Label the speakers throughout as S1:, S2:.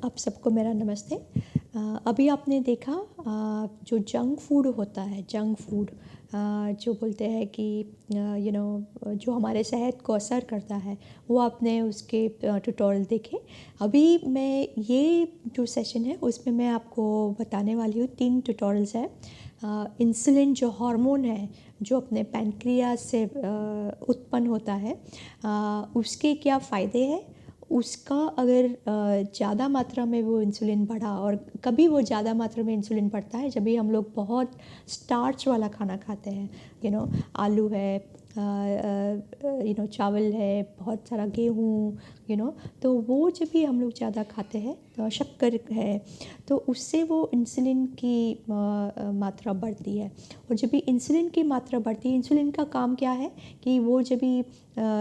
S1: आप सबको मेरा नमस्ते। अभी आपने देखा जो जंक फूड होता है, जंक फूड जो बोलते हैं कि जो हमारे सेहत को असर करता है, वो आपने उसके ट्यूटोरियल देखे। अभी मैं ये जो सेशन है उसमें मैं आपको बताने वाली हूँ 3 ट्यूटोरियल्स है। इंसुलिन जो हार्मोन है जो अपने पैनक्रियास से उत्पन्न होता है, उसके क्या फ़ायदे हैं, उसका अगर ज़्यादा मात्रा में वो इंसुलिन बढ़ा, और कभी वो ज़्यादा मात्रा में इंसुलिन बढ़ता है जब भी हम लोग बहुत स्टार्च वाला खाना खाते हैं। आलू है, चावल है, बहुत सारा गेहूँ, तो वो जब भी हम लोग ज़्यादा खाते हैं, तो शक्कर है, तो उससे वो इंसुलिन की मात्रा बढ़ती है। और जब भी इंसुलिन की मात्रा बढ़ती है, इंसुलिन का काम क्या है कि वो जब भी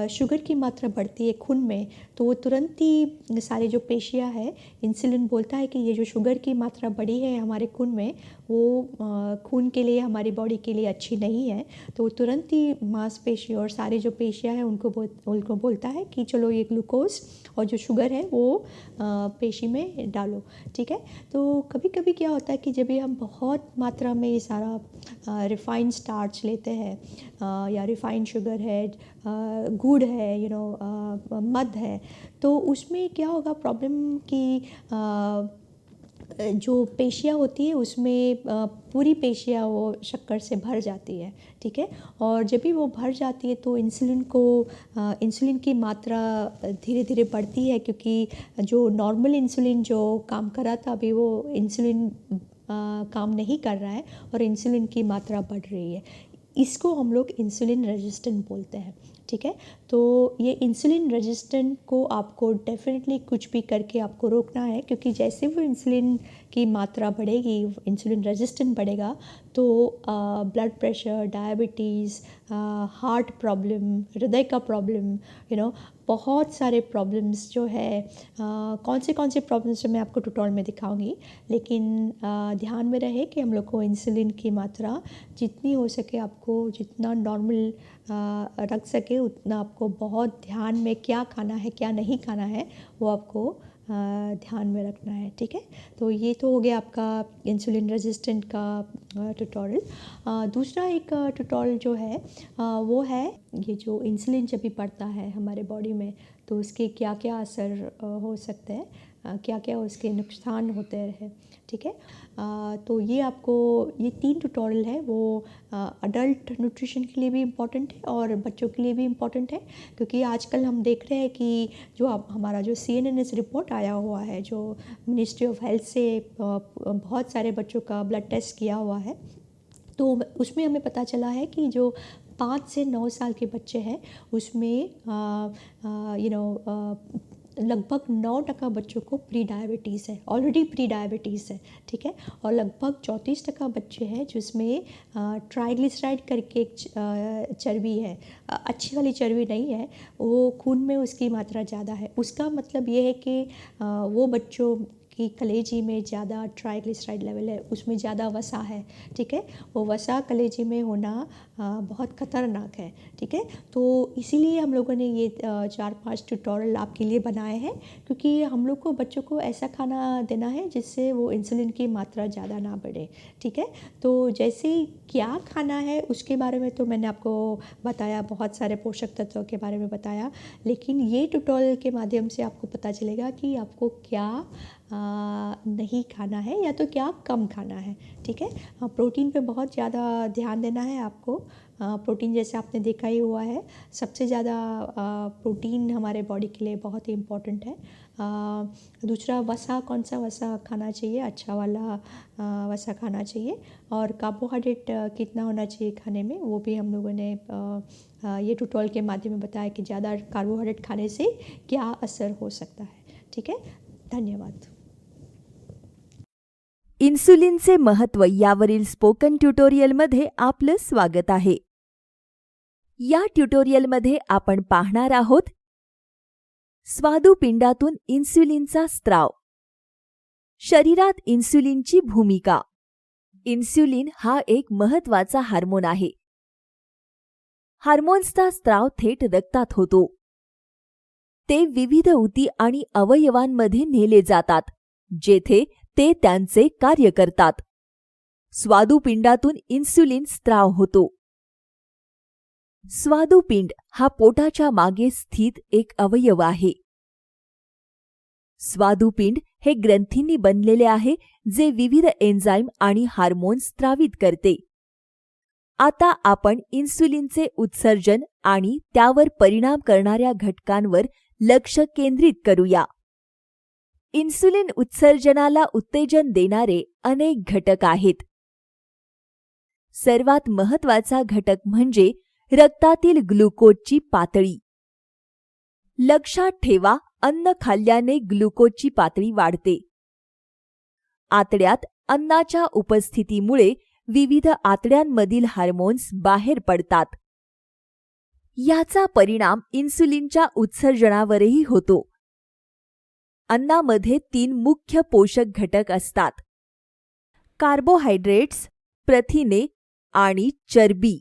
S1: शुगर की मात्रा बढ़ती है खून में, तो वो तुरंत ही सारे जो पेशियाँ है, इंसुलिन बोलता है कि ये जो शुगर की मात्रा बढ़ी है हमारे खून में, वो खून के लिए, हमारी बॉडी के लिए अच्छी नहीं है। तो वो तुरंत ही मांसपेशी और सारे जो पेशियाँ हैं उनको बोलता है कि चलो ये ग्लूकोज और जो शुगर है वो पेशी में डालो। ठीक है। तो कभी कभी क्या होता है कि जब भी हम बहुत मात्रा में ये सारा रिफाइंड स्टार्च लेते हैं, या रिफाइंड शुगर है, गुड़ है, मध है, तो उसमें क्या होगा प्रॉब्लम कि जो पेशियाँ होती है उसमें पूरी पेशियाँ वो शक्कर से भर जाती है। ठीक है। और जब भी वो भर जाती है तो इंसुलिन की मात्रा धीरे धीरे बढ़ती है, क्योंकि जो नॉर्मल इंसुलिन जो काम कर रहा था, अभी वो इंसुलिन काम नहीं कर रहा है और इंसुलिन की मात्रा बढ़ रही है। इसको हम लोग इंसुलिन रेजिस्टेंट बोलते हैं। ठीक है। तो ये इंसुलिन रेजिस्टेंट को आपको डेफिनेटली कुछ भी करके आपको रोकना है, क्योंकि जैसे वो इंसुलिन की मात्रा बढ़ेगी, इंसुलिन रेजिस्टेंट बढ़ेगा, तो blood pressure, diabetes, heart problem, हृदय का प्रॉब्लम, बहुत सारे प्रॉब्लम्स जो है, कौन से प्रॉब्लम्स जो मैं आपको ट्यूटोरियल में दिखाऊंगी। लेकिन ध्यान में रहे कि हम लोग को इंसुलिन की मात्रा जितनी हो सके, आपको जितना नॉर्मल रख सके उतना आपको बहुत ध्यान में क्या खाना है क्या नहीं खाना है वो आपको ध्यान में रखना है। ठीक है। तो ये तो हो गया आपका इंसुलिन रेजिस्टेंट का ट्यूटोरियल। दूसरा एक ट्यूटोरियल जो है वो है ये जो इंसुलिन जब भी बढ़ता है हमारे बॉडी में, तो उसके क्या क्या असर हो सकते हैं, क्या क्या उसके नुकसान होते हैं। ठीक है। तो ये आपको ये 3 ट्यूटोरियल है वो अडल्ट न्यूट्रिशन के लिए भी इम्पॉर्टेंट है और बच्चों के लिए भी इम्पॉर्टेंट है, क्योंकि आजकल हम देख रहे हैं कि जो हमारा जो CNNS रिपोर्ट आया हुआ है, जो मिनिस्ट्री ऑफ हेल्थ से बहुत सारे बच्चों का ब्लड टेस्ट किया हुआ है, तो उसमें हमें पता चला है कि जो 5 से 9 साल के बच्चे हैं उसमें लगभग 9% बच्चों को प्री डायबिटीज़ है, ऑलरेडी प्री डायबिटीज़ है। ठीक है। और लगभग 34% बच्चे हैं जिसमें ट्राइग्लिसराइड करके एक चर्बी है, अच्छी वाली चर्बी नहीं है, वो खून में उसकी मात्रा ज़्यादा है। उसका मतलब ये है कि वो बच्चों कि कलेजी में ज़्यादा ट्राइग्लिसराइड लेवल है, उसमें ज़्यादा वसा है। ठीक है। वो वसा कलेजी में होना बहुत ख़तरनाक है। ठीक है। तो इसीलिए हम लोगों ने ये 4-5 ट्यूटोरियल आपके लिए बनाए हैं, क्योंकि हम लोग को बच्चों को ऐसा खाना देना है जिससे वो इंसुलिन की मात्रा ज़्यादा ना बढ़े। ठीक है। तो जैसे क्या खाना है उसके बारे में तो मैंने आपको बताया, बहुत सारे पोषक तत्वों के बारे में बताया, लेकिन ये ट्यूटोरियल के माध्यम से आपको पता चलेगा कि आपको क्या नहीं खाना है या तो क्या कम खाना है। ठीक है। प्रोटीन पे बहुत ज़्यादा ध्यान देना है आपको। प्रोटीन जैसे आपने देखा ही हुआ है, सबसे ज़्यादा प्रोटीन हमारे बॉडी के लिए बहुत ही इम्पोर्टेंट है। दूसरा वसा, कौन सा वसा खाना चाहिए, अच्छा वाला वसा खाना चाहिए, और कार्बोहाइड्रेट कितना होना चाहिए खाने में, वो भी हम लोगों ने ये ट्यूटोरियल के माध्यम में बताया कि ज़्यादा कार्बोहाइड्रेट खाने से क्या असर हो सकता है। ठीक है। धन्यवाद।
S2: इन्सुलिनचे महत्त्व यावरील स्पोकन ट्युटोरियलमध्ये आपलं स्वागत आहे. या ट्युटोरियलमध्ये आपण पाहणार आहोत स्वादुपिंडातून इन्सुलिनचा स्त्राव, शरीरात इन्सुलिनची भूमिका. इन्सुलिन हा एक महत्त्वाचा हार्मोन आहे. हार्मोन्सचा स्त्राव थेट रक्तात होतो. ते विविध ऊती आणि अवयवांमध्ये नेले जातात. जेथे ते त्यांचे कार्य करतात. स्वादुपिंडातून इन्सुलिन स्त्राव होतो. स्वादुपिंड हा पोटाच्या मागे स्थित एक अवयव आहे. स्वादुपिंड हे ग्रंथींनी बनलेले आहे जे विविध एन्झाईम आणि हार्मोन्स स्त्रावित करते. आता आपण इन्सुलिनचे उत्सर्जन आणि त्यावर परिणाम करणाऱ्या घटकांवर लक्ष केंद्रित करूया. इन्सुलिन उत्सर्जनाला उत्तेजन देणारे अनेक घटक आहेत. सर्वात महत्त्वाचा घटक म्हणजे रक्तातील ग्लुकोजची पातळी. लक्षात ठेवा, अन्न खाल्ल्याने ग्लुकोजची पातळी वाढते. आतड्यात अन्नाच्या उपस्थितीमुळे विविध आतड्यांमधील हार्मोन्स बाहेर पडतात. याचा परिणाम इन्सुलिनच्या उत्सर्जनावरही होतो. अन्नामध्ये 3 मुख्य पोषक घटक असतात: कार्बोहायड्रेट्स, प्रथिने आणि चरबी.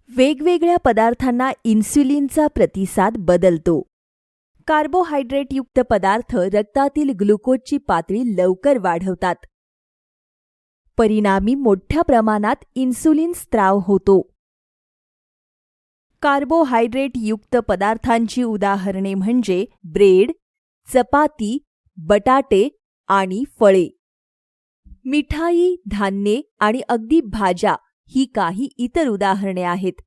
S2: वेगवेगळ्या पदार्थांना इन्सुलिनचा प्रतिसाद बदलतो. कार्बोहायड्रेटयुक्त पदार्थ रक्तातील ग्लुकोजची पातळी लवकर वाढवतात. परिणामी मोठ्या प्रमाणात इन्सुलिन स्त्राव होतो. कार्बोहायड्रेटयुक्त पदार्थांची उदाहरणे म्हणजे ब्रेड, चपाती, बटाटे आणि फळे. मिठाई, धान्ये आणि अगदी भाज्या ही काही इतर उदाहरणे आहेत.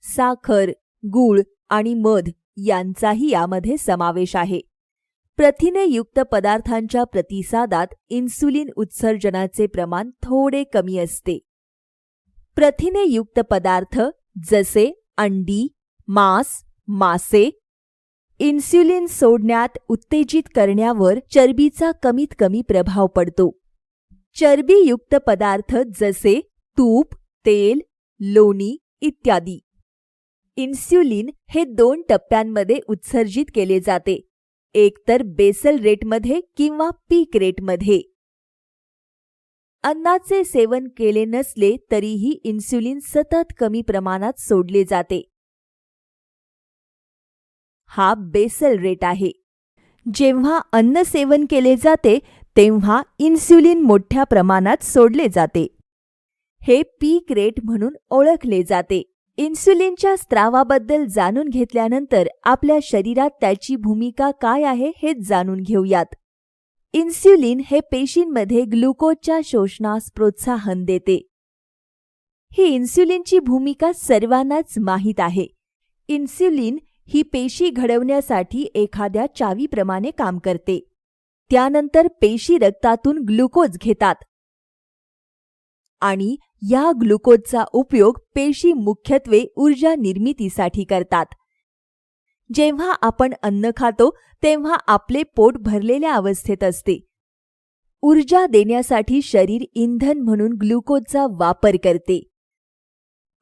S2: साखर, गूळ आणि मध यांचाही यामध्ये समावेश आहे. प्रथिनेयुक्त पदार्थांच्या प्रतिसादात इन्सुलिन उत्सर्जनाचे प्रमाण थोडे कमी असते. प्रथिनेयुक्त पदार्थ जसे अंडी, मांस, मासे इन्सुलिन सोडण्यात उत्तेजित करण्यावर चरबीचा कमीत कमी प्रभाव पडतो. चरबीयुक्त पदार्थ जसे तूप, तेल, लोणी इत्यादी. इन्सुलिन हे 2 टप्प्यांमध्ये उत्सर्जित केले जाते, एकतर बेसल रेटमध्ये किंवा पीक रेटमध्ये. अन्नाचे सेवन केले नसले तरीही इन्सुलिन सतत कमी प्रमाणात सोडले जाते. हा बेसल रेट आहे. जेव्हा अन्न सेवन केले जाते तेव्हा इन्सुलिन मोठ्या प्रमाणात सोडले जाते. हे पीक रेट म्हणून ओळखले जाते. इन्सुलिनच्या स्त्रावाबद्दल जाणून घेतल्यानंतर आपल्या शरीरात त्याची भूमिका काय आहे हे जाणून घेऊयात. इन्सुलिन हे पेशींमध्ये ग्लुकोजच्या शोषणास प्रोत्साहन देते. ही इन्सुलिनची भूमिका सर्वांनाच माहीत आहे. इन्सुलिन ही पेशी घडवण्यासाठी एखाद्या चावीप्रमाणे काम करते. त्यानंतर पेशी रक्तातून ग्लुकोज घेतात आणि या ग्लुकोजचा उपयोग पेशी मुख्यत्वे ऊर्जा निर्मितीसाठी करतात. जेव्हा आपण अन्न खातो तेव्हा आपले पोट भरलेल्या अवस्थेत असते. ऊर्जा देण्यासाठी शरीर इंधन म्हणून ग्लुकोजचा वापर करते.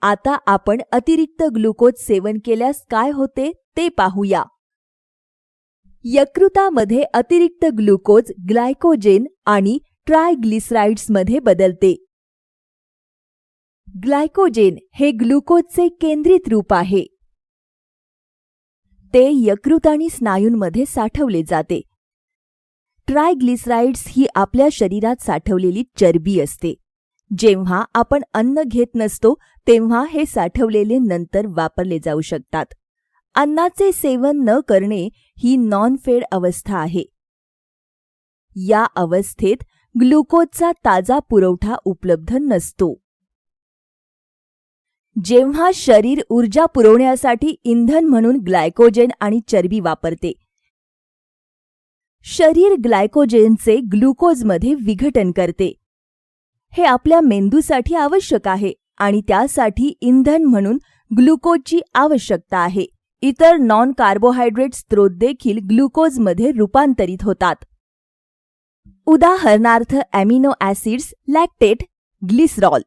S2: आता आपण अतिरिक्त ग्लुकोज सेवन केल्यास काय होते ते पाहूया. यकृतामध्ये अतिरिक्त ग्लुकोज ग्लायकोजेन आणि ट्रायग्लिसराइड्समध्ये बदलते. ग्लायकोजेन हे ग्लुकोजचे केंद्रित रूप आहे. ते यकृत आणि स्नायूंमध्ये साठवले जाते. ट्रायग्लिसराइड्स ही आपल्या शरीरात साठवलेली चरबी असते. जेव्हा आपण अन्न घेत नसतो तेव्हा हे साठवलेले नंतर वापरले जाऊ शकतात. अन्नाचे सेवन न करणे ही नॉन फेड अवस्था आहे. या अवस्थेत ग्लुकोजचा ताजा पुरवठा उपलब्ध नसतो. जेव्हा शरीर ऊर्जा पुरवण्यासाठी इंधन म्हणून ग्लायकोजेन आणि चरबी वापरते, शरीर ग्लायकोजेनचे ग्लुकोजमध्ये विघटन करते. हे आपल्या मेंदूसाठी आवश्यक आहे आणि त्यासाठी इंधन म्हणून ग्लुकोजची आवश्यकता आहे. इतर नॉन कार्बोहायड्रेट स्त्रोत देखील ग्लुकोजमध्ये रूपांतरित होतात. उदाहरणार्थ ॲमिनो ॲसिड्स, लॅक्टेट, ग्लिसरॉल.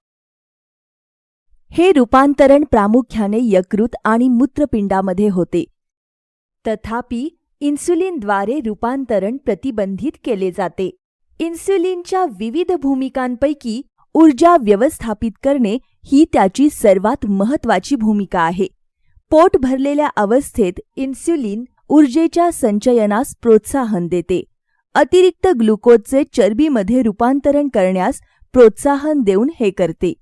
S2: हे रूपांतरण प्रामुख्याने यकृत आणि मूत्रपिंडामध्ये होते. तथापि इन्सुलिनद्वारे रूपांतरण प्रतिबंधित केले जाते. इन्सुलिनच्या विविध भूमिकांपैकी ऊर्जा व्यवस्थापित करणे ही त्याची सर्वात महत्त्वाची भूमिका आहे. पोट भरलेल्या अवस्थेत इन्सुलिन ऊर्जेच्या संचयनास प्रोत्साहन देते अतिरिक्त ग्लुकोजचे चरबीमध्ये रूपांतरण करण्यास प्रोत्साहन देऊन हे करते.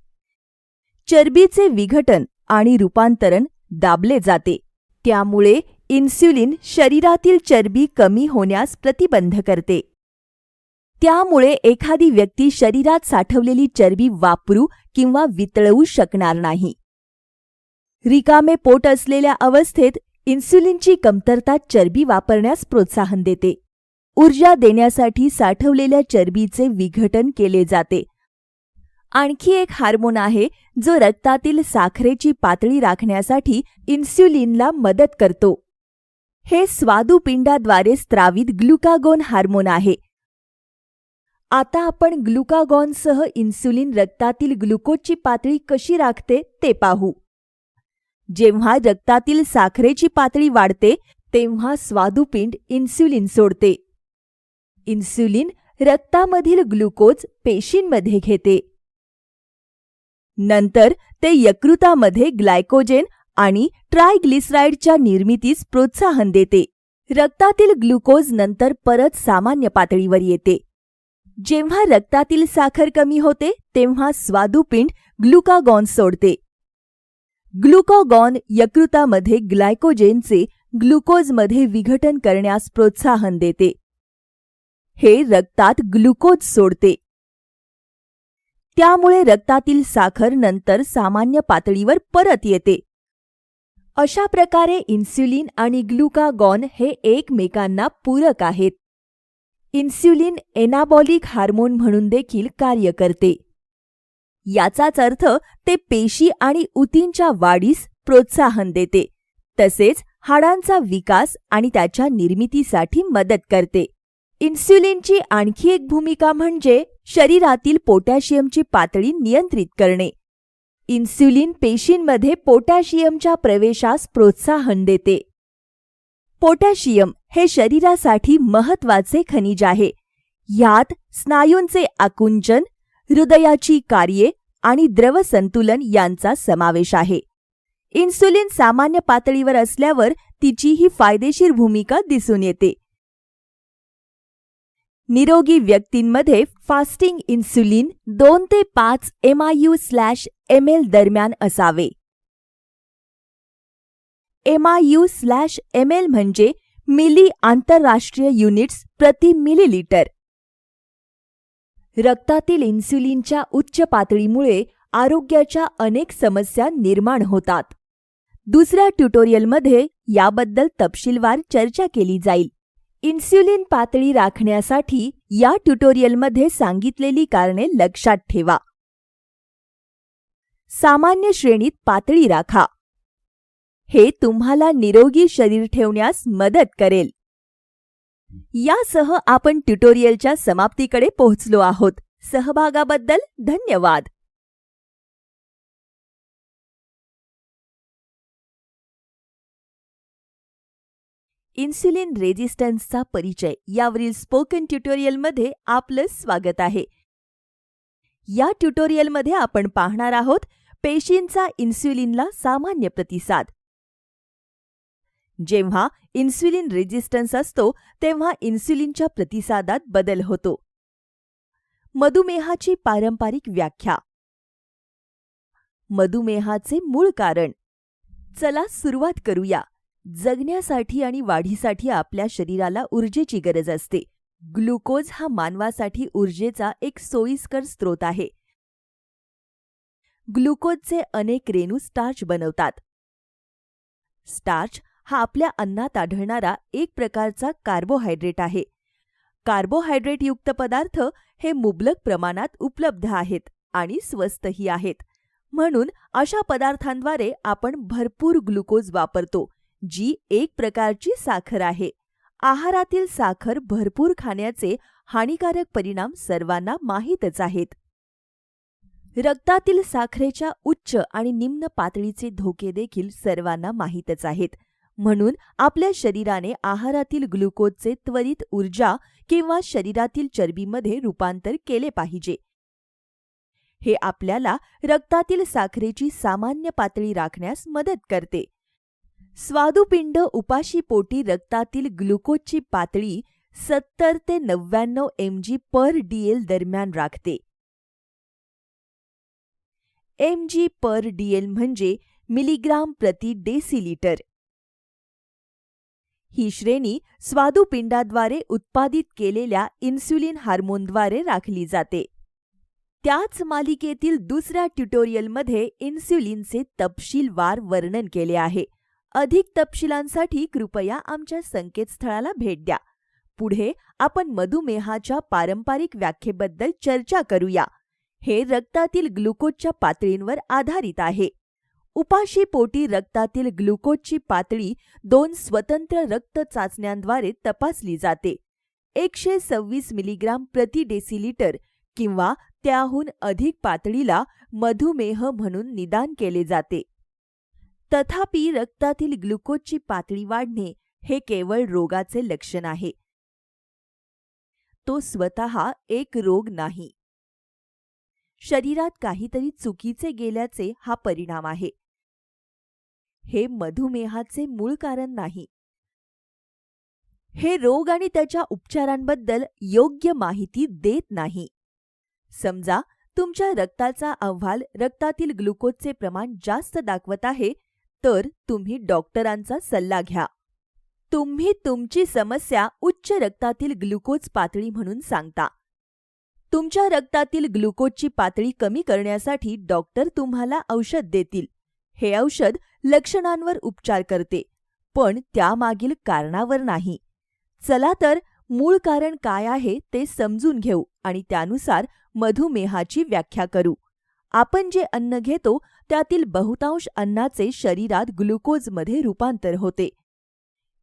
S2: चरबीचे विघटन आणि रूपांतरण दाबले जाते. त्यामुळे इन्सुलिन शरीरातील चरबी कमी होण्यास प्रतिबंध करते. त्यामुळे एखादी व्यक्ती शरीरात साठवलेली चरबी वापरू किंवा वितळवू शकणार नाही. रिकामे पोट असलेल्या अवस्थेत इन्सुलिनची कमतरता चरबी वापरण्यास प्रोत्साहन देते. ऊर्जा देण्यासाठी साठवलेल्या चरबीचे विघटन केले जाते. आणखी एक हार्मोन आहे जो रक्तातील साखरेची पातळी राखण्यासाठी इन्सुलिनला मदत करतो. हे स्वादुपिंडाद्वारे स्त्रावित ग्लुकागॉन हार्मोन आहे. आता आपण ग्लुकागॉनसह इन्सुलिन रक्तातील ग्लुकोजची पातळी कशी राखते ते पाहू. जेव्हा रक्तातील साखरेची पातळी वाढते तेव्हा स्वादुपिंड इन्सुलिन सोडते. इन्सुलिन रक्तामधील ग्लुकोज पेशींमध्ये घेते. नंतर ते यकृतामध्ये ग्लायकोजेन आणि ट्रायग्लिसराईडच्या निर्मितीस प्रोत्साहन देते. रक्तातील ग्लुकोज नंतर परत सामान्य पातळीवर येते. जेव्हा रक्तातील साखर कमी होते तेव्हा स्वादुपिंड ग्लुकागॉन सोडते. ग्लुकागॉन यकृतामध्ये ग्लायकोजेनचे ग्लुकोजमध्ये विघटन करण्यास प्रोत्साहन देते. हे रक्तात ग्लुकोज सोडते. त्यामुळे रक्तातील साखर नंतर सामान्य पातळीवर परत येते. अशा प्रकारे इन्सुलिन आणि ग्लुकागॉन हे एकमेकांना पूरक आहेत. इन्सुलिन एनाबॉलिक हार्मोन म्हणून देखील कार्य करते. याचाच अर्थ ते पेशी आणि ऊतींच्या वाढीस प्रोत्साहन देते, तसेच हाडांचा विकास आणि त्याच्या निर्मितीसाठी मदत करते. इन्सुलिनची आणखी एक भूमिका म्हणजे शरीरातील पोटॅशियमची पातळी नियंत्रित करणे. इन्सुलिन पेशींमध्ये पोटॅशियमच्या प्रवेशास प्रोत्साहन देते. पोटॅशियम हे शरीरासाठी महत्त्वाचे खनिज आहे. ह्यात स्नायूंचे आकुंचन, हृदयाची कार्ये आणि द्रवसंतुलन यांचा समावेश आहे. इन्सुलिन सामान्य पातळीवर असल्यावर तिची ही फायदेशीर भूमिका दिसून येते. निरोगी व्यक्तींमध्ये फास्टिंग इन्सुलिन 2 ते 5 MIU/ml दरम्यान असावे. MIU/ml म्हणजे मिली आंतरराष्ट्रीय युनिट्स प्रति मिलीलिटर. रक्तातील इन्सुलिनच्या उच्च पातळीमुळे आरोग्याच्या अनेक समस्या निर्माण होतात. दुसऱ्या ट्युटोरियलमध्ये याबद्दल तपशीलवार चर्चा केली जाईल. इन्सुलिन पातळी राखण्यासाठी या ट्युटोरियलमध्ये सांगितलेली कारणे लक्षात ठेवा. सामान्य श्रेणीत पातळी राखा. हे तुम्हाला निरोगी शरीर ठेवण्यास मदत करेल. यासह आपण ट्युटोरियलच्या समाप्तीकडे पोहोचलो आहोत. सहभागाबद्दल धन्यवाद. इन्सुलिन रेझिस्टन्सचा परिचय यावरील स्पोकन ट्युटोरियलमध्ये आपलं स्वागत आहे. या ट्युटोरियलमध्ये आपण पाहणार आहोत पेशींचा इन्सुलिनला सामान्य प्रतिसाद. जेव्हा इन्सुलिन रेझिस्टन्स असतो तेव्हा इन्सुलिनच्या प्रतिसादात बदल होतो. मधुमेहाची पारंपरिक व्याख्या. मधुमेहाचे मूळ कारण. चला सुरुवात करूया. जगण्यासाठी आणि वाढीसाठी आपल्या शरीराला ऊर्जेची गरज असते. ग्लुकोज हा मानवासाठी ऊर्जेचा एक सोयीस्कर स्रोत आहे. ग्लुकोजचे अनेक रेणू स्टार्च बनवतात. स्टार्च हा आपल्या अन्नात आढळणारा एक प्रकारचा कार्बोहायड्रेट आहे. कार्बोहायड्रेटयुक्त पदार्थ हे मुबलक प्रमाणात उपलब्ध आहेत आणि स्वस्तही आहेत. म्हणून अशा पदार्थांद्वारे आपण भरपूर ग्लुकोज वापरतो, जी एक प्रकारची साखर आहे. आहारातील साखर भरपूर खाण्याचे हानिकारक परिणाम सर्वांना माहीतच आहेत. रक्तातील साखरेच्या उच्च आणि निम्न पातळीचे धोके देखील सर्वांना माहीतच आहेत. म्हणून आपल्या शरीराने आहारातील ग्लुकोजचे त्वरित ऊर्जा किंवा शरीरातील चरबीमध्ये रूपांतर केले पाहिजे. हे आपल्याला रक्तातील साखरेची सामान्य पातळी राखण्यास मदत करते. स्वादुपिंड उपाशीपोटी रक्तातील ग्लुकोजची पातळी 70 ते 99 mg/dl दरम्यान राखते. mg/dl म्हणजे मिलीग्राम प्रति डेसिलिटर. ही श्रेणी स्वादुपिंडाद्वारे उत्पादित केलेल्या इन्सुलिन हार्मोनद्वारे राखली जाते. त्याच मालिकेतील दुसऱ्या ट्युटोरियलमध्ये इन्सुलिनचे तपशीलवार वर्णन केले आहे. अधिक तपशिलांसाठी कृपया आमच्या संकेतस्थळाला भेट द्या. पुढे आपण मधुमेहाच्या पारंपरिक व्याख्येबद्दल चर्चा करूया. हे रक्तातील ग्लुकोजच्या पातळींवर आधारित आहे. उपाशीपोटी रक्तातील ग्लुकोजची पातळी 2 स्वतंत्र रक्त चाचण्यांद्वारे तपासली जाते. 126 मिलीग्राम प्रति डेसिलिटर किंवा त्याहून अधिक पातळीला मधुमेह म्हणून निदान केले जाते. तथापि रक्तातील ग्लुकोजची पातळी वाढणे हे केवळ रोगाचे लक्षण आहे. तो स्वतः एक रोग नाही. शरीरात काहीतरी चुकीचे गेल्याचे हा परिणाम आहे. हे मधुमेहाचे मूळ कारण नाही. हे रोग आणि त्याच्या उपचारांबद्दल योग्य माहिती देत नाही. समजा तुमच्या रक्ताचा अहवाल रक्तातील ग्लुकोजचे प्रमाण जास्त दाखवत आहे, तर तुम्ही डॉक्टरांचा सल्ला घ्या. तुम्ही तुमची समस्या उच्च रक्तातील ग्लुकोज पातळी म्हणून सांगता. तुमच्या रक्तातील ग्लुकोजची पातळी कमी करण्यासाठी डॉक्टर तुम्हाला औषध देतील. हे औषध लक्षणांवर उपचार करते, पण त्यामागील कारणावर नाही. चला तर मूळ कारण काय आहे ते समजून घेऊ आणि त्यानुसार मधुमेहाची व्याख्या करू. आपण जे अन्न घेतो त्यातील बहुतांश अन्नाचे शरीरात ग्लुकोजमध्ये रूपांतर होते.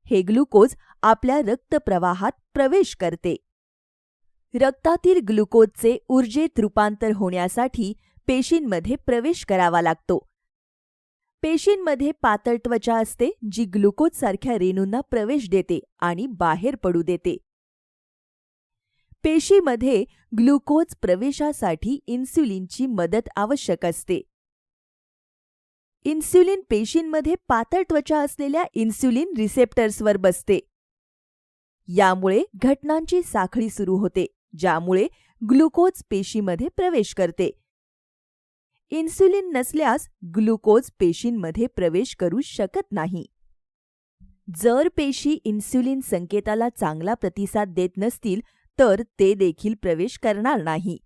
S2: हे ग्लुकोज आपल्या रक्तप्रवाहात प्रवेश करते. रक्तातील ग्लुकोजचे ऊर्जेत रूपांतर होण्यासाठी पेशींमध्ये प्रवेश करावा लागतो. पेशींमध्ये पातळ त्वचा असते जी ग्लुकोजसारख्या रेणूंना प्रवेश देते आणि बाहेर पडू देते. पेशीमध्ये ग्लुकोज प्रवेशासाठी इन्सुलिनची मदत आवश्यक असते. इन्सुलिन पेशींमध्ये पातळ त्वचा असलेल्या इन्सुलिन रिसेप्टर्सवर बसते. यामुळे घटनांची साखळी सुरू होते, ज्यामुळे ग्लुकोज पेशीमध्ये प्रवेश करते. इन्सुलिन नसल्यास ग्लुकोज पेशींमध्ये प्रवेश करू शकत नाही. जर पेशी इन्सुलिन संकेताला चांगला प्रतिसाद देत नसतील तर ते देखील प्रवेश करणार नाही.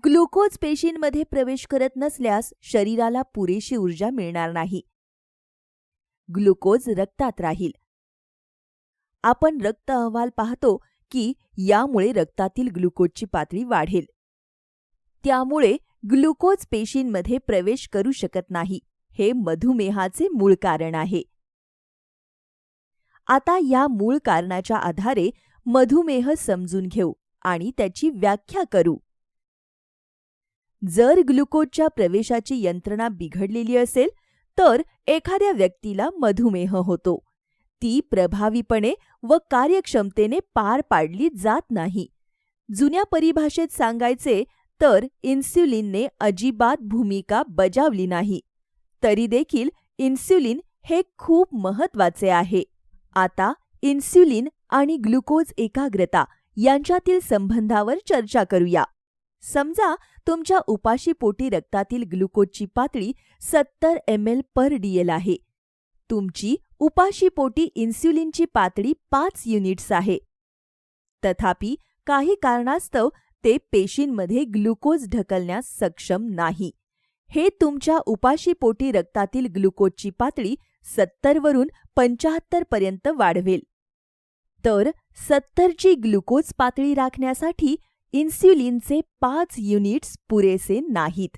S2: ग्लुकोज पेशींमध्ये प्रवेश करत नसल्यास शरीराला पुरेशी ऊर्जा मिळणार नाही. ग्लुकोज रक्तात राहील. आपण रक्त अहवाल पाहतो की यामुळे रक्तातील ग्लुकोजची पातळी वाढेल. त्यामुळे ग्लुकोज पेशींमध्ये प्रवेश करू शकत नाही. हे मधुमेहाचे मूळ कारण आहे. आता या मूळ कारणाच्या आधारे मधुमेह समजून घेऊ आणि त्याची व्याख्या करू. जर ग्लुकोजच्या प्रवेशाची यंत्रणा बिघडलेली असेल तर एखाद्या व्यक्तीला मधुमेह होतो. ती प्रभावीपणे व कार्यक्षमतेने पार पाडली जात नाही. जुन्या परिभाषेत सांगायचे तर इन्सुलिनने अजिबात भूमिका बजावली नाही. तरी देखील इन्सुलिन हे खूप महत्त्वाचे आहे. आता इन्सुलिन आणि ग्लुकोज एकाग्रता यांच्यातील संबंधावर चर्चा करूया. समजा तुमच्या उपाशीपोटी रक्तातील ग्लुकोजची पातळी 70 ml/dl आहे. तुमची उपाशीपोटी इन्सुलिनची पातळी 5 युनिट्स आहे. तथापि काही कारणास्तव ते पेशींमध्ये ग्लुकोज ढकलण्यास सक्षम नाही. हे तुमच्या उपाशीपोटी रक्तातील ग्लुकोजची पातळी 70 वरून 75 पर्यंत वाढवेल. तर 70 ची ग्लुकोज पातळी राखण्यासाठी इन्सुलिनचे 5 युनिट्स पुरेसे नाहीत.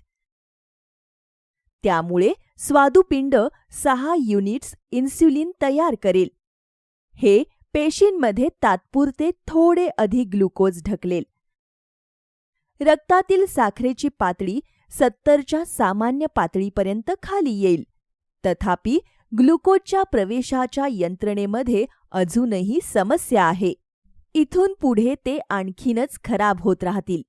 S2: त्यामुळे स्वादुपिंड 6 युनिट्स इन्सुलिन तयार करेल. हे पेशींमध्ये तात्पुरते थोडे अधिक ग्लुकोज ढकलेल. रक्तातील साखरेची पातळी 70च्या सामान्य पातळीपर्यंत खाली येईल. तथापि ग्लुकोजच्या प्रवेशाच्या यंत्रणेमध्ये अजूनही समस्या आहे. इथून पुढे ते आणखीनच खराब होत राहतील.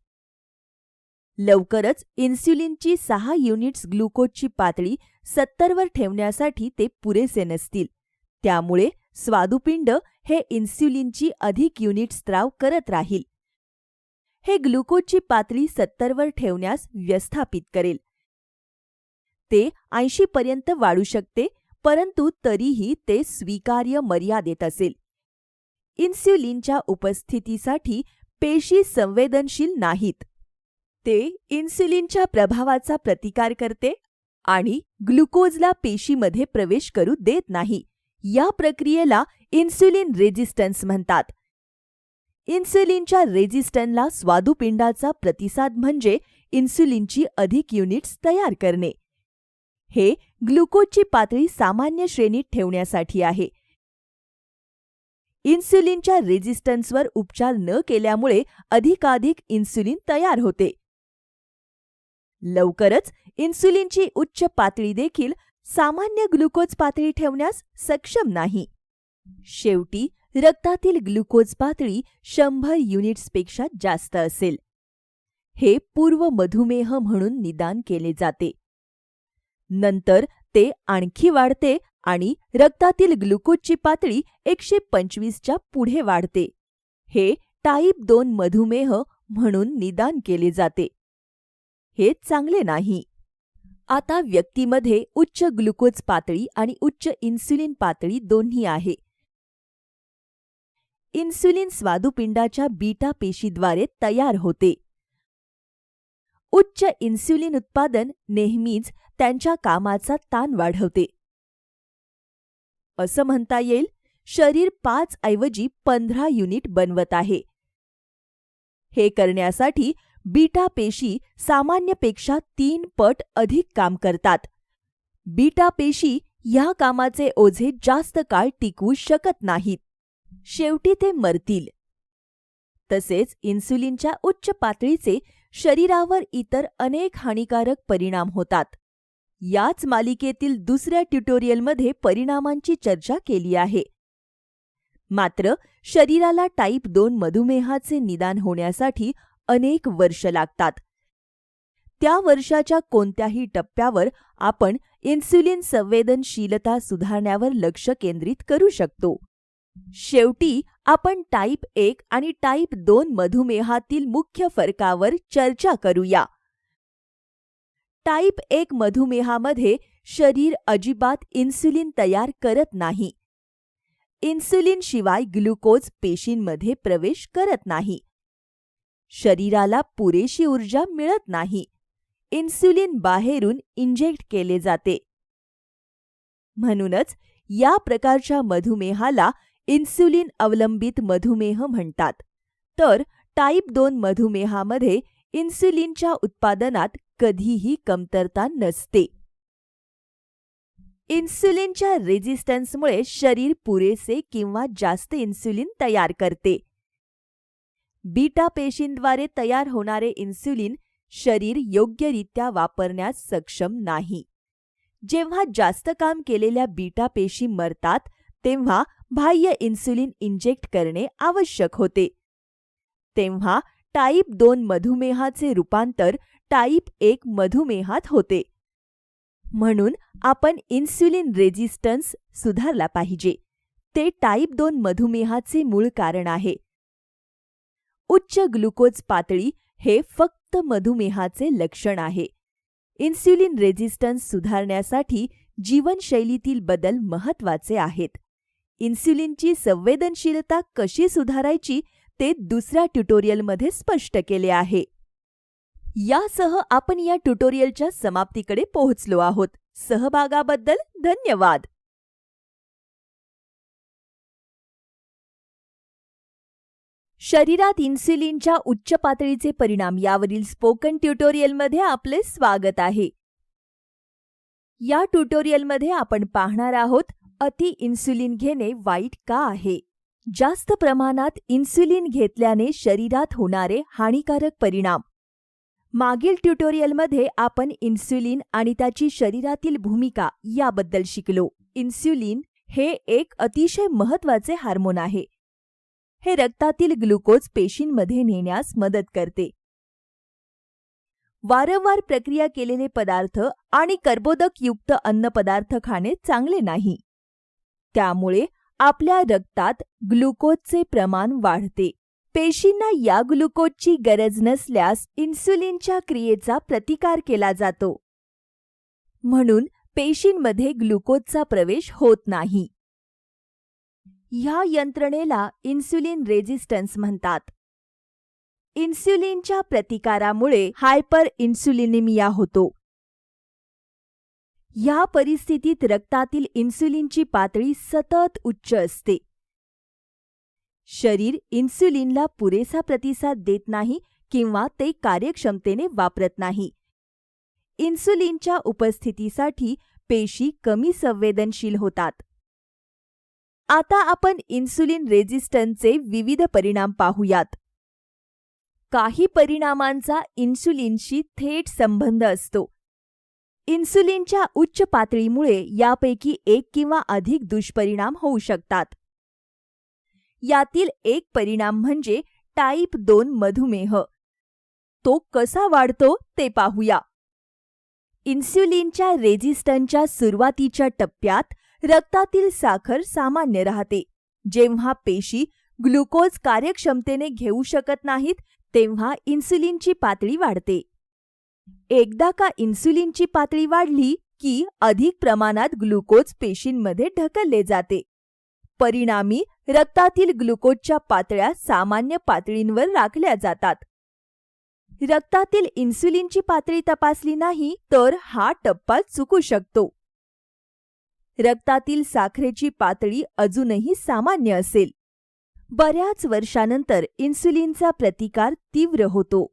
S2: लवकरच इन्सुलिनची 6 युनिट्स ग्लुकोजची पातळी 70 वर ठेवण्यासाठी ते पुरेसे नसतील. त्यामुळे स्वादुपिंड हे इन्स्युलिनची अधिक युनिट स्त्राव करत राहील. हे ग्लुकोजची पातळी 70वर ठेवण्यास व्यवस्थापित करेल. ते 80 पर्यंत वाढू शकते, परंतु तरीही ते स्वीकार्य मर्यादेत असेल. इन्स्युलिनच्या उपस्थितीसाठी पेशी संवेदनशील नाहीत. ते इन्स्युलिनच्या प्रभावाचा प्रतिकार करते आणि ग्लुकोजला पेशीमध्ये प्रवेश करू देत नाही. या प्रक्रियेला इन्स्युलिन रेझिस्टन्स म्हणतात. इन्स्युलिनच्या रेझिस्टन्सला स्वादुपिंडाचा प्रतिसाद म्हणजे इन्स्युलिनची अधिक युनिट्स तयार करणे. हे ग्लुकोजची पातळी सामान्य श्रेणीत ठेवण्यासाठी आहे. इन्स्युलिनच्या रेझिस्टन्सवर उपचार न केल्यामुळे अधिकाधिक इन्स्युलिन तयार होते. लवकरच इन्स्युलिनची उच्च पातळी देखील सामान्य ग्लुकोज पातळी ठेवण्यास सक्षम नाही. शेवटी रक्तातील ग्लुकोज पातळी 100 युनिट्सपेक्षा जास्त असेल. हे पूर्व मधुमेह म्हणून निदान केले जाते. नंतर ते आणखी वाढते आणि रक्तातील ग्लुकोजची पातळी 125च्या पुढे वाढते. हे टाईप 2 मधुमेह म्हणून निदान केले जाते. हे चांगले नाही. आता व्यक्तीमध्ये उच्च ग्लुकोज पातळी आणि उच्च इन्स्युलिन पातळी दोन्ही आहे. इन्स्युलिन स्वादुपिंडाच्या बीटा पेशीद्वारे तयार होते. उच्च इन्स्युलिन उत्पादन नेहमीच त्यांच्या कामाचा ताण वाढवते. असं म्हणता येईल, शरीर 5 ऐवजी 15 युनिट बनवत आहे. हे करण्यासाठी बीटा पेशी सामान्यपेक्षा 3 पट अधिक काम करतात. बीटा पेशी ह्या कामाचे ओझे जास्त काळ टिकवू शकत नाहीत. शेवटी ते मरतील. तसेच इन्स्युलिनच्या उच्च पातळीचे शरीरावर इतर अनेक हानिकारक परिणाम होतात. याच मालिकेतील दुसऱ्या ट्युटोरियलमध्ये परिणामांची चर्चा केली आहे. मात्र शरीराला टाईप 2 मधुमेहाचे निदान होण्यासाठी अनेक वर्ष लागतात. त्या वर्षाच्या कोणत्याही टप्प्यावर आपण इन्स्युलिन संवेदनशीलता सुधारण्यावर लक्ष केंद्रित करू शकतो. शेवटी आपण टाईप 1 आणि टाईप 2 मधुमेहातील मुख्य फरकावर चर्चा करूया. टाईप 1 मधुमेहामध्ये शरीर अजिबात इन्स्युलिन तयार करत नाही. इन्स्युलिनशिवाय ग्लुकोज पेशींमध्ये प्रवेश करत नाही. शरीराला पुरेशी ऊर्जा मिळत नाही. इन्स्युलिन बाहेरून इंजेक्ट केले जाते. म्हणूनच या प्रकारच्या मधुमेहाला इन्स्युलिन अवलंबित मधुमेह म्हणतात. तर टाईप 2 मधुमेहामध्ये इन्स्युलिनच्या उत्पादनात कधीही कमतरता नसते. इन्स्युलिनच्या रेझिस्टन्समुळे शरीर पुरेसे किंवा जास्त इन्स्युलिन तयार करते. बीटा पेशींद्वारे तयार होणारे इन्स्युलिन शरीर योग्यरित्या वापरण्यास सक्षम नाही. जेव्हा जास्त काम केलेल्या बीटा पेशी मरतात, तेव्हा बाह्य इन्स्युलिन इंजेक्ट करणे आवश्यक होते. तेव्हा टाईप 2 मधुमेहाचे रूपांतर टाईप 1 मधुमेहात होते. म्हणून आपण इन्स्युलिन रेझिस्टन्स सुधारला पाहिजे. ते टाईप 2 मधुमेहाचे मूळ कारण आहे. उच्च ग्लुकोज पातळी हे फक्त मधुमेहाचे लक्षण आहे. इन्स्युलिन रेझिस्टन्स सुधारण्यासाठी जीवनशैलीतील बदल महत्त्वाचे आहेत. इन्स्युलिनची संवेदनशीलता कशी सुधारायची ते दुसऱ्या ट्युटोरियलमध्ये स्पष्ट केले आहे. यासह आपण या ट्युटोरियलच्या समाप्तीकडे पोहोचलो आहोत. सहभागाबद्दल धन्यवाद. शरीरात इन्स्युलिनच्या उच्च पातळीचे परिणाम यावरील स्पोकन ट्युटोरियलमध्ये आपले स्वागत आहे. या ट्युटोरियलमध्ये आपण पाहणार आहोत अति इन्स्युलिन घेणे वाईट का आहे. जास्त प्रमाणात इन्स्युलिन घेतल्याने शरीरात होणारे हानिकारक परिणाम. मागील ट्युटोरियलमध्ये आपण इन्स्युलिन आणि त्याची शरीरातील भूमिका याबद्दल शिकलो. इन्स्युलिन हे एक अतिशय महत्त्वाचे हार्मोन आहे. हे रक्तातील ग्लुकोज पेशींमध्ये नेण्यास मदत करते. वारंवार प्रक्रिया केलेले पदार्थ आणि कर्बोदकयुक्त अन्नपदार्थ खाणे चांगले नाही. त्यामुळे आपल्या रक्तात ग्लुकोजचे प्रमाण वाढते. पेशींना या ग्लुकोजची गरज नसल्यास इन्सुलिनच्या क्रियेचा प्रतिकार केला जातो. म्हणून पेशींमध्ये ग्लुकोजचा प्रवेश होत नाही. ह्या यंत्रणेला इन्सुलिन रेझिस्टन्स म्हणतात. इन्सुलिनच्या प्रतिकारामुळे हायपर इन्सुलिनिमिया होतो. ह्या परिस्थितीत रक्तातील इन्सुलिनची पातळी सतत उच्च असते. शरीर इन्सुलिनला पुरेसा प्रतिसाद देत नाही किंवा ते कार्यक्षमतेने वापरत नाही. इन्सुलिनच्या उपस्थितीसाठी पेशी कमी संवेदनशील होतात. आता आपण इन्सुलिन रेझिस्टन्सचे विविध परिणाम पाहूयात. काही परिणामांचा इन्सुलिनशी थेट संबंध असतो. इन्सुलिनच्या उच्च पातळीमुळे यापैकी एक किंवा अधिक दुष्परिणाम होऊ शकतात. यातील एक परिणाम म्हणजे टाईप 2 मधुमेह. तो कसा वाढतो ते पाहूया. इन्सुलिनच्या रेझिस्टन्सच्या सुरुवातीच्या टप्प्यात रक्तातील साखर सामान्य राहते. जेव्हा पेशी ग्लुकोज कार्यक्षमतेने घेऊ शकत नाहीत तेव्हा इन्सुलिनची पातळी वाढते. एकदा का इन्सुलिनची पातळी वाढली की अधिक प्रमाणात ग्लुकोज पेशींमध्ये ढकलले जाते. परिणामी रक्तातील ग्लुकोजच्या पातळ्या सामान्य पातळींवर राखल्या जातात. रक्तातील इन्सुलिनची पातळी तपासली नाही तर हा टप्पा चुकू शकतो. रक्तातील साखरेची पातळी अजूनही सामान्य असेल. बऱ्याच वर्षानंतर इन्सुलिनचा प्रतिकार तीव्र होतो.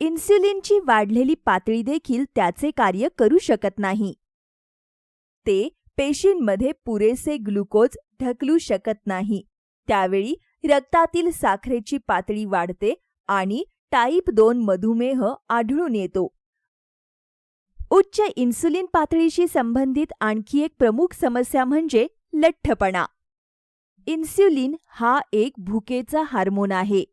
S2: इन्सुलिनची वाढलेली पातळी देखील त्याचे कार्य करू शकत नाही. ते पेशींमध्ये पुरेसे ग्लुकोज ढकलू शकत नाही. त्यावेळी रक्तातील साखरेची पातळी वाढते आणि टाईप 2 मधुमेह आढळून येतो. उच्च इन्सुलिन पातळीशी संबंधित आणखी एक प्रमुख समस्या म्हणजे लठ्ठपणा. इन्सुलिन हा एक भुकेचा हार्मोन आहे.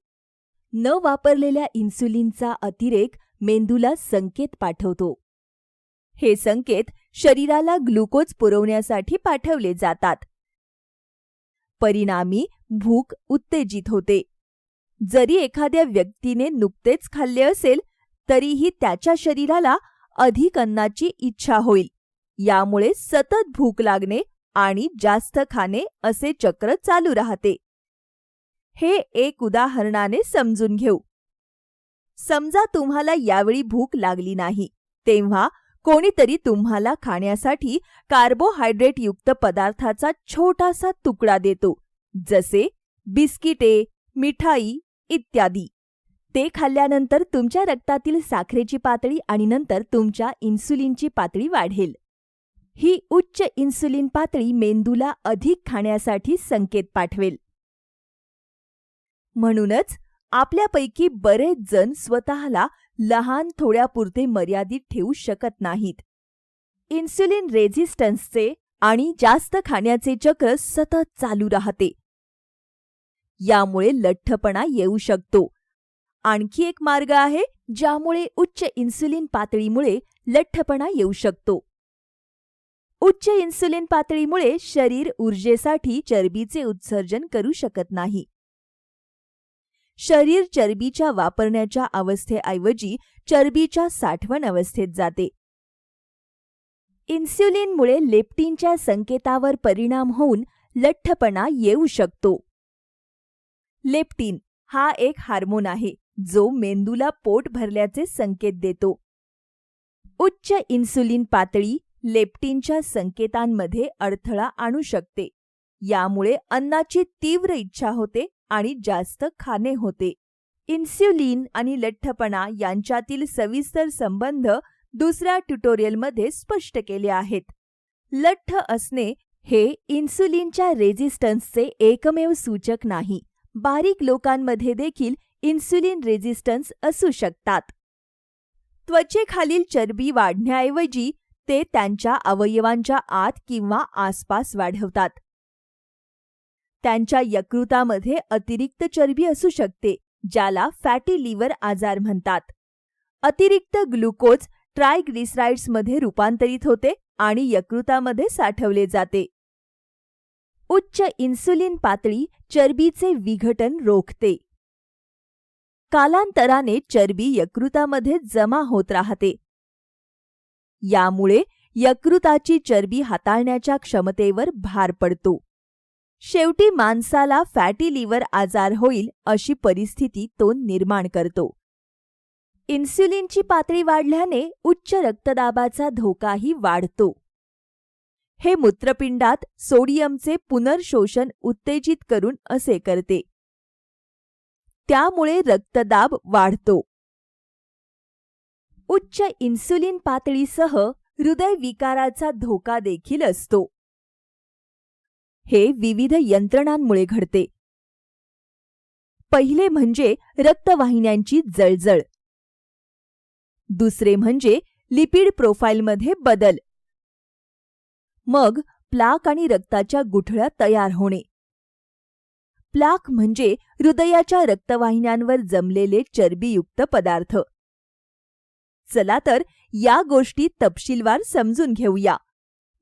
S2: न वापरलेल्या इन्सुलिनचा अतिरेक मेंदूला संकेत पाठवतो. हे संकेत शरीराला ग्लुकोज पुरवण्यासाठी पाठवले जातात. परिणामी भूक उत्तेजित होते. जरी एखाद्या व्यक्तीने नुकतेच खाल्ले असेल तरीही त्याच्या शरीराला अधिक अन्नाची इच्छा होईल. यामुळे सतत भूक लागणे आणि जास्त खाणे असे चक्र चालू राहते. हे एक उदाहरणाने समजून घेऊ. समजा तुम्हाला यावेळी भूक लागली नाही, तेव्हा कोणीतरी तुम्हाला खाण्यासाठी कार्बोहायड्रेटयुक्त पदार्थाचा छोटासा तुकडा देतो, जसे बिस्किटे, मिठाई इत्यादी. ते खाल्ल्यानंतर तुमच्या रक्तातील साखरेची पातळी आणि नंतर तुमच्या इन्सुलिनची पातळी वाढेल. ही उच्च इन्सुलिन पातळी मेंदूला अधिक खाण्यासाठी संकेत पाठवेल. म्हणूनच आपल्यापैकी बरेच जण स्वतःला लहान थोड्यापुरते मर्यादित ठेवू शकत नाहीत. इन्सुलिन रेझिस्टन्सचे आणि जास्त खाण्याचे चक्र सतत चालू राहते. यामुळे लठ्ठपणा येऊ शकतो. आणखी एक मार्ग आहे ज्यामुळे उच्च इन्सुलिन पातळीमुळे लठ्ठपणा येऊ शकतो. उच्च इन्सुलिन पातळीमुळे शरीर ऊर्जेसाठी चरबीचे उत्सर्जन करू शकत नाही. शरीर चरबीच्या वापरण्याच्या अवस्थेऐवजी चरबीच्या साठवण अवस्थेत जाते. इन्सुलिनमुळे लेप्टिनच्या संकेतावर परिणाम होऊन लठ्ठपणा येऊ शकतो. लेप्टिन हा एक हार्मोन आहे जो मेंदूला पोट भरल्याचे संकेत देतो. उच्च इन्सुलिन पातळी लेप्टिनच्या संकेतांमध्ये अडथळा आणू शकते. यामुळे अन्नाची तीव्र इच्छा होते आणि जास्त खाणे होते. इन्सुलिन आणि लठ्ठपणा यांच्यातील सविस्तर संबंध दुसऱ्या ट्युटोरियलमध्ये स्पष्ट केले आहेत. लठ्ठ असणे हे इन्सुलिनच्या रेझिस्टन्सचे एकमेव सूचक नाही. बारीक लोकांमध्ये देखील इन्सुलिन रेझिस्टन्स असू शकतात. त्वचेखालील चरबी वाढण्याऐवजी ते त्यांच्या अवयवांच्या आत किंवा आसपास वाढवतात. त्यांच्या यकृतामध्ये अतिरिक्त चरबी असू शकते, ज्याला फॅटी लिव्हर आजार म्हणतात. अतिरिक्त ग्लुकोज ट्रायग्लिसराइड्समध्ये रूपांतरित होते आणि यकृतामध्ये साठवले जाते. उच्च इन्सुलिन पातळी चरबीचे विघटन रोखते. कालांतराने चरबी यकृतामध्ये जमा होत राहते. यामुळे यकृताची चरबी हाताळण्याच्या क्षमतेवर भार पडतो. शेवटी माणसाला फॅटी लिव्हर आजार होईल अशी परिस्थिती तो निर्माण करतो. इन्सुलिनची पातळी वाढल्याने उच्च रक्तदाबाचा धोकाही वाढतो. हे मूत्रपिंडात सोडियमचे पुनर्शोषण उत्तेजित करून असे करते. त्यामुळे रक्तदाब वाढतो. उच्च इन्सुलिन पातळीसह हृदयविकाराचा धोका देखील असतो. हे विविध यंत्रणांमुळे घडते. पहिले म्हणजे रक्तवाहिन्यांची जळजळ. दुसरे म्हणजे लिपिड प्रोफाईलमध्ये बदल. मग प्लाक आणि रक्ताच्या गुठळ्या तयार होणे. प्लाक म्हणजे हृदयाच्या रक्तवाहिन्यांवर जमलेले चरबीयुक्त पदार्थ. चला तर या गोष्टी तपशीलवार समजून घेऊया.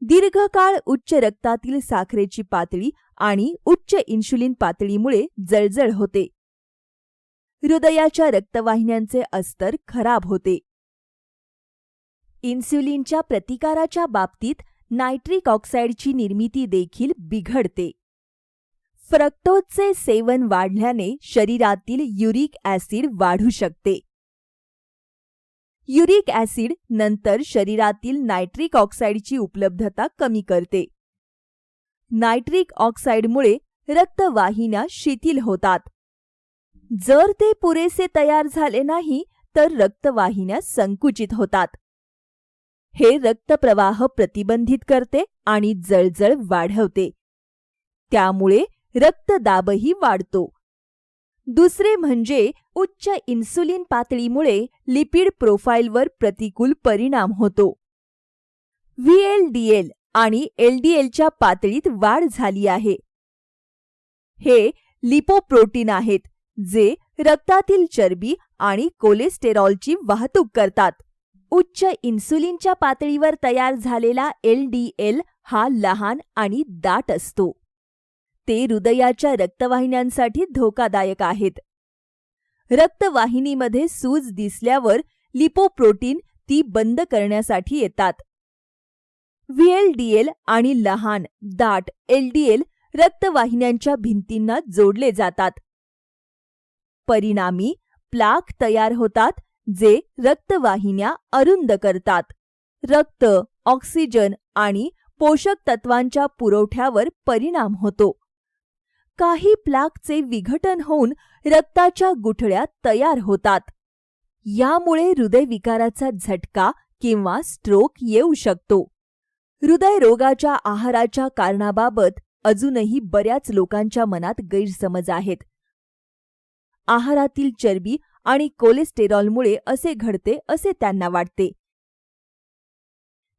S2: दीर्घकाळ उच्च रक्तातील साखरेची पातळी आणि उच्च इन्शुलिन पातळीमुळे जळजळ होते. हृदयाच्या रक्तवाहिन्यांचे अस्तर खराब होते. इन्सुलिनच्या प्रतिकाराच्या बाबतीत नायट्रिक ऑक्साईडची निर्मिती देखील बिघडते. फ्रक्टोजचे सेवन वाढल्याने शरीरातील युरिक ॲसिड वाढू शकते. युरिक ॲसिड नंतर शरीरातील नायट्रिक ऑक्साईडची उपलब्धता कमी करते. नायट्रिक ऑक्साईडमुळे रक्तवाहिन्या शिथिल होतात. जर ते पुरेसे तयार झाले नाही तर रक्तवाहिन्या संकुचित होतात. हे रक्तप्रवाह प्रतिबंधित करते आणि जळजळ वाढवते. त्यामुळे रक्तदाबही वाढतो. दुसरे म्हणजे उच्च इन्सुलिन पातळीमुळे लिपिड प्रोफाईलवर प्रतिकूल परिणाम होतो. VLDL आणि LDLच्या पातळीत वाढ झाली आहे. हे लिपोप्रोटीन आहेत जे रक्तातील चरबी आणि कोलेस्टेरॉलची वाहतूक करतात. उच्च इन्सुलिनच्या पातळीवर तयार झालेला LDL हा लहान आणि दाट असतो. ते हृदयाच्या रक्तवाहिन्यांसाठी धोकादायक आहेत. रक्तवाहिनीमध्ये सूज दिसल्यावर लिपोप्रोटीन ती बंद करण्यासाठी येतात. VLDL आणि लहान, दाट LDL रक्तवाहिन्यांच्या भिंतींना जोडले जातात. परिणामी प्लाक तयार होतात जे रक्तवाहिन्या अरुंद करतात. रक्त, ऑक्सिजन आणि पोषक तत्वांच्या पुरवठ्यावर परिणाम होतो. काही प्लाकचे विघटन होऊन रक्ताच्या गुठळ्या तयार होतात. यामुळे हृदयविकाराचा झटका किंवा स्ट्रोक येऊ शकतो. हृदयरोगाच्या आहाराच्या कारणाबाबत अजूनही बऱ्याच लोकांच्या मनात गैरसमज आहेत. आहारातील चरबी आणि कोलेस्टेरॉलमुळे असे घडते असे त्यांना वाटते.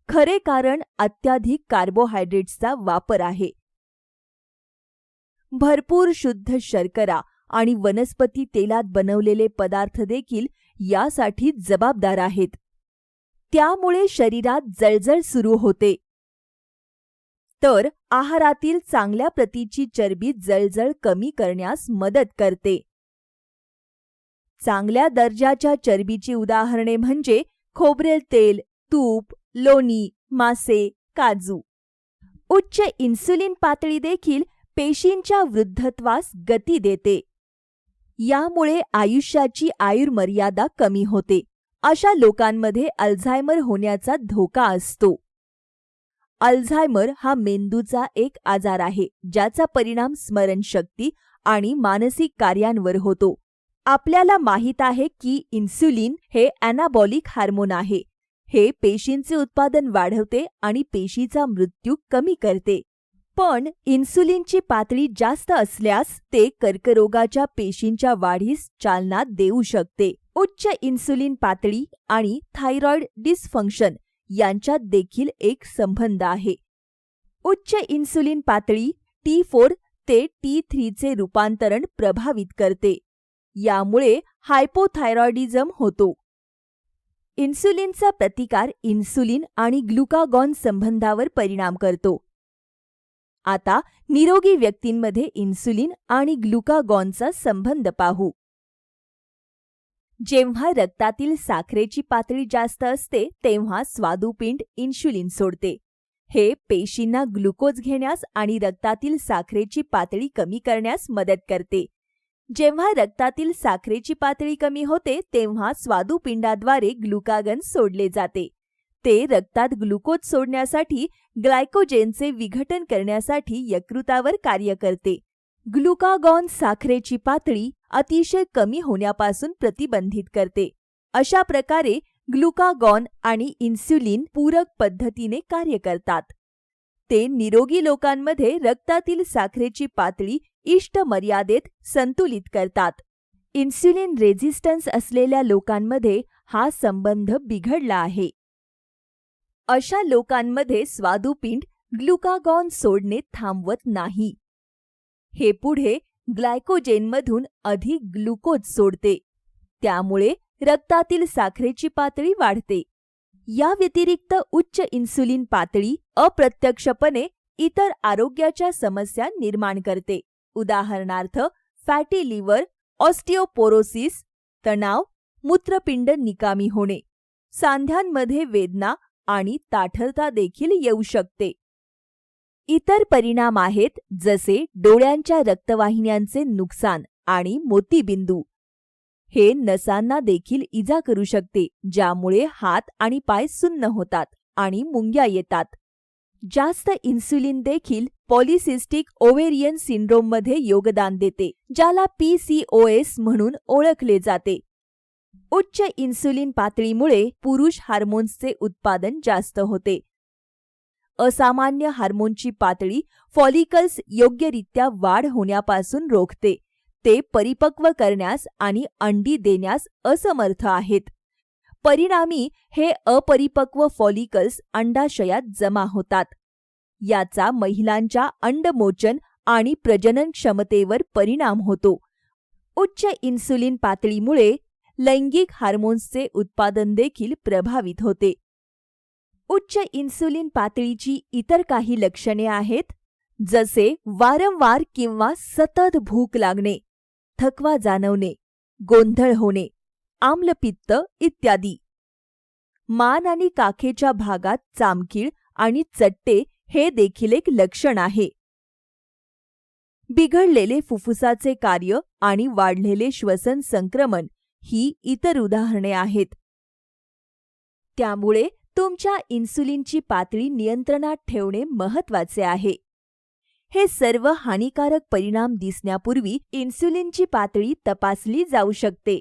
S2: खरे कारण अत्याधिक कार्बोहायड्रेट्सचा वापर आहे. भरपूर शुद्ध शर्करा आणि वनस्पती तेलात बनवलेले पदार्थ देखील यासाठी जबाबदार आहेत. त्यामुळे शरीरात जळजळ सुरू होते. तर आहारातील चांगल्या प्रतीची चरबी जळजळ कमी करण्यास मदत करते. चांगल्या दर्जाच्या चरबीची उदाहरणे म्हणजे खोबरेल तेल, तूप, लोणी, मासे, काजू. उच्च इन्सुलिन पातळी देखील पेशींच्या वृद्धत्वास गती देते. यामुळे आयुष्याची आयुर्मर्यादा कमी होते. अशा लोकांमध्ये अल्झायमर होण्याचा धोका असतो. अल्झायमर हा मेंदूचा एक आजार आहे ज्याचा परिणाम स्मरणशक्ती आणि मानसिक कार्यांवर होतो. आपल्याला माहीत आहे की इन्सुलिन हे ॲनाबॉलिक हार्मोन आहे. हे पेशींचे उत्पादन वाढवते आणि पेशीचा मृत्यू कमी करते. पण इन्सुलिनची पातळी जास्त असल्यास ते कर्करोगाच्या पेशींच्या वाढीस चालना देऊ शकते. उच्च इन्सुलिन पातळी आणि थायरॉइड डिसफंक्शन यांच्यात देखील एक संबंध आहे. उच्च इन्सुलिन पातळी T4 ते T3 चे रूपांतरण प्रभावित करते. यामुळे हायपोथायरॉइडिझम होतो. इन्सुलिनचा प्रतिकार इन्सुलिन आणि ग्लुकागॉन संबंधावर परिणाम करतो. आता निरोगी व्यक्तींमध्ये इन्सुलिन आणि ग्लुकागॉनचा संबंध पाहू. जेव्हा रक्तातील साखरेची पातळी जास्त असते तेव्हा स्वादुपिंड इन्शुलिन सोडते. हे पेशींना ग्लुकोज घेण्यास आणि रक्तातील साखरेची पातळी कमी करण्यास मदत करते. जेव्हा रक्तातील साखरेची पातळी कमी होते तेव्हा स्वादुपिंडाद्वारे ग्लुकागॉन सोडले जाते. ते रक्तात ग्लुकोज सोडण्यासाठी ग्लायकोजेनचे विघटन करण्यासाठी यकृतावर कार्य करते. ग्लुकागॉन साखरेची पातळी अतिशय कमी होण्यापासून प्रतिबंधित करते. अशा प्रकारे ग्लुकागॉन आणि इन्सुलिन पूरक पद्धतीने कार्य करतात. ते निरोगी लोकांमध्ये रक्तातील साखरेची पातळी इष्ट मर्यादेत संतुलित करतात. इन्सुलिन रेझिस्टन्स असलेल्या लोकांमध्ये हा संबंध बिघडला आहे. अशा लोकांमध्ये स्वादुपिंड ग्लुकागॉन सोडणे थांबवत नाही. हे पुढे ग्लायकोजेनमधून अधिक ग्लुकोज सोडते. त्यामुळे रक्तातील साखरेची पातळी वाढते. या व्यतिरिक्त उच्च इन्सुलिन पातळी अप्रत्यक्षपणे इतर आरोग्याच्या समस्या निर्माण करते. उदाहरणार्थ फॅटी लिव्हर, ऑस्टिओपोरोसिस, तणाव, मूत्रपिंड निकामी होणे, सांध्यांमध्ये वेदना आणि ताठरता देखील येऊ शकते. इतर परिणाम आहेत जसे डोळ्यांच्या रक्तवाहिन्यांचे नुकसान आणि मोतीबिंदू. हे नसांना देखील इजा करू शकते, ज्यामुळे हात आणि पाय सुन्न होतात आणि मुंग्या येतात. जास्त इन्सुलिन देखील पॉलिसिस्टिक ओव्हेरियन सिंड्रोममध्ये योगदान देते, ज्याला PCOS म्हणून ओळखले जाते. उच्च इन्सुलिन पातळीमुळे पुरुष हार्मोन्सचे उत्पादन जास्त होते. असामान्य हार्मोनची पातळी फॉलिकल्स योग्यरित्या वाढ होण्यापासून रोखते. ते परिपक्व करण्यास आणि अंडी देण्यास असमर्थ आहेत. परिणामी हे अपरिपक्व फॉलिकल्स अंडाशयात जमा होतात. याचा महिलांच्या अंडमोचन आणि प्रजनन क्षमतेवर परिणाम होतो. उच्च इन्सुलिन पातळीमुळे लैंगिक हार्मोन्सचे उत्पादन देखील प्रभावित होते. उच्च इन्सुलिन पातळीची इतर काही लक्षणे आहेत, जसे वारंवार किंवा सतत भूक लागणे, थकवा जाणवणे, गोंधळ होणे, आम्लपित्त इत्यादी. मान आणि काखेच्या भागात चामखीळ आणि चट्टे हे देखील एक लक्षण आहे. बिघडलेले फुफ्फुसाचे कार्य आणि वाढलेले श्वसन संक्रमण ही इतर उदाहरणे आहेत. त्यामुळे तुमच्या इन्सुलिनची पातळी नियंत्रणात ठेवणे महत्त्वाचे आहे. हे सर्व हानिकारक परिणाम दिसण्यापूर्वी इन्सुलिनची पातळी तपासली जाऊ शकते.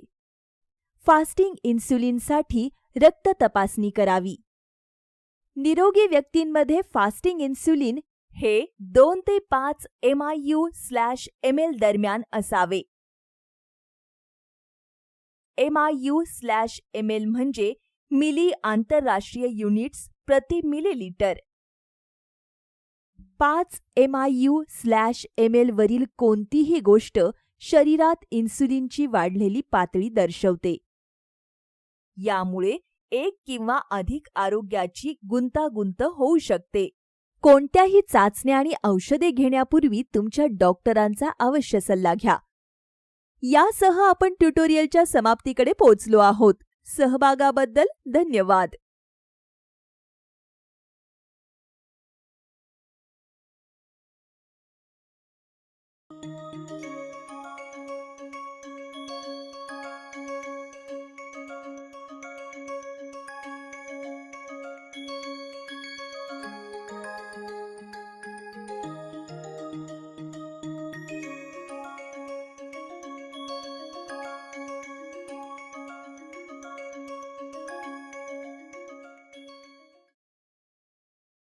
S2: फास्टिंग इन्सुलिनसाठी रक्त तपासणी करावी. निरोगी व्यक्तींमध्ये फास्टिंग इन्सुलिन हे 2 ते 5 MIU/ml दरम्यान असावे. MIU/ml म्हणजे मिली आंतरराष्ट्रीय युनिट्स प्रति मिलीलिटर. 5 MIU/ml वरील कोणतीही गोष्ट शरीरात इन्सुलिनची वाढलेली पातळी दर्शवते. यामुळे एक किंवा अधिक आरोग्याची गुंतागुंत होऊ शकते. कोणत्याही चाचण्या आणि औषधे घेण्यापूर्वी तुमच्या डॉक्टरांचा अवश्य सल्ला घ्या. यासह आपण ट्युटोरियलच्या समाप्तीकडे पोहोचलो आहोत. सहभागाबद्दल धन्यवाद.